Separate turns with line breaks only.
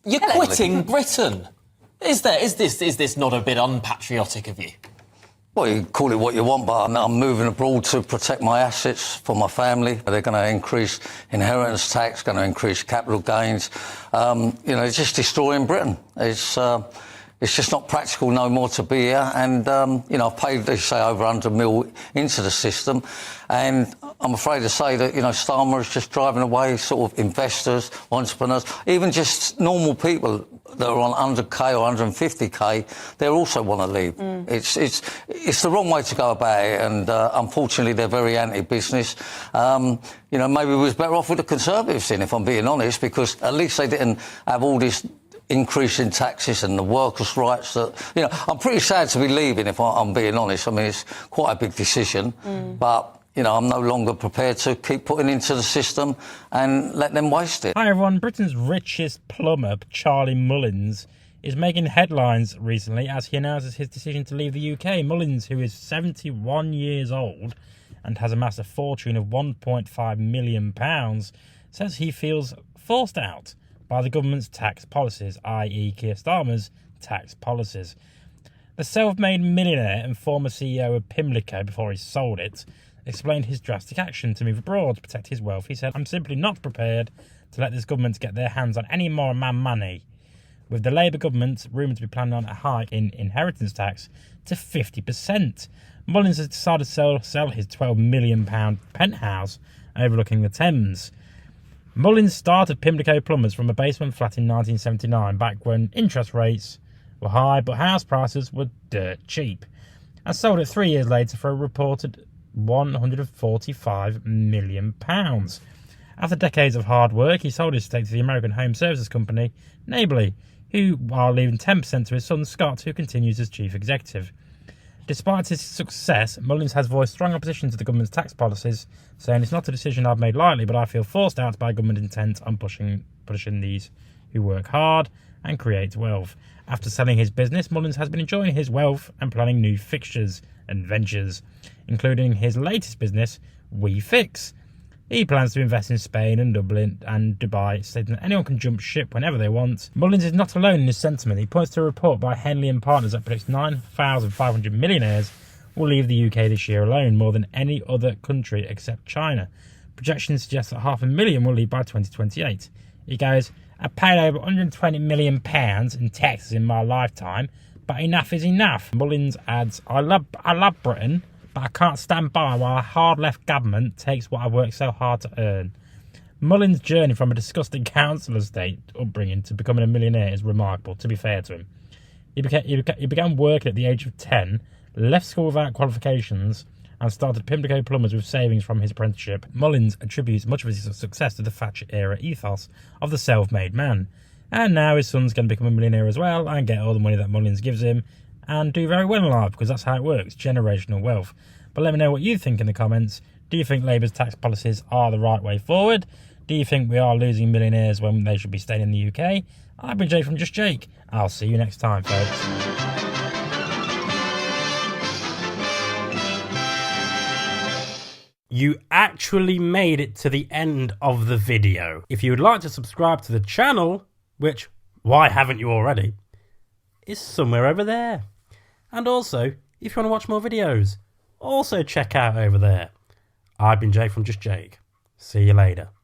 You're quitting Britain. Is this not a bit unpatriotic of you?
Well, you call it what you want, but I'm moving abroad to protect my assets for my family. They're going to increase inheritance tax, going to increase capital gains. It's just destroying Britain. It's just not practical no more to be here. And, I've paid, they say, over 100 mil into the system. And I'm afraid to say that, Starmer is just driving away sort of investors, entrepreneurs, even just normal people that are on 100k or 150k, they also want to leave. It's the wrong way to go about it. And unfortunately, they're very anti-business. Maybe we was better off with the Conservatives then, if I'm being honest, because at least they didn't have all this increase in taxes and the workers' rights that, I'm pretty sad to be leaving, if I'm being honest. I mean, it's quite a big decision, but, I'm no longer prepared to keep putting into the system and let them waste it.
Hi everyone, Britain's richest plumber, Charlie Mullins, is making headlines recently as he announces his decision to leave the UK. Mullins, who is 71 years old and has amassed a fortune of £1.5 million, says he feels forced out by the government's tax policies, i.e. Keir Starmer's tax policies. The self-made millionaire and former CEO of Pimlico, before he sold it, explained his drastic action to move abroad to protect his wealth. He said, "I'm simply not prepared to let this government get their hands on any more of my money." With the Labour government rumoured to be planning on a hike in inheritance tax to 50%, Mullins has decided to sell his £12 million penthouse overlooking the Thames. Mullins started Pimlico Plumbers from a basement flat in 1979, back when interest rates were high but house prices were dirt cheap, and sold it 3 years later for a reported £145 million. After decades of hard work, he sold his stake to the American home services company, Neighbourly, who, while leaving 10% to his son Scott, who continues as chief executive. Despite his success, Mullins has voiced strong opposition to the government's tax policies, saying, "It's not a decision I've made lightly, but I feel forced out by government intent on pushing these who work hard and create wealth." After selling his business, Mullins has been enjoying his wealth and planning new fixtures and ventures, including his latest business, We Fix. He plans to invest in Spain and Dublin and Dubai, stating that anyone can jump ship whenever they want. Mullins is not alone in his sentiment. He points to a report by Henley & Partners that predicts 9,500 millionaires will leave the UK this year alone, more than any other country except China. Projections suggest that 500,000 will leave by 2028. He goes, "I paid over £120 million in taxes in my lifetime, but enough is enough." Mullins adds, I love Britain, but I can't stand by while a hard-left government takes what I worked so hard to earn. Mullins' journey from a disgusting council estate upbringing to becoming a millionaire is remarkable, to be fair to him. He began working at the age of 10, left school without qualifications, and started Pimlico Plumbers with savings from his apprenticeship. Mullins attributes much of his success to the Thatcher-era ethos of the self-made man. And now his son's going to become a millionaire as well and get all the money that Mullins gives him and do very well in life, because that's how it works, generational wealth. But let me know what you think in the comments. Do you think Labour's tax policies are the right way forward? Do you think we are losing millionaires when they should be staying in the UK? I've been Jake from Just Jake. I'll see you next time, folks. You actually made it to the end of the video. If you would like to subscribe to the channel, which, why haven't you already, is somewhere over there. And also, if you want to watch more videos, also check out over there. I've been Jake from Just Jake. See you later.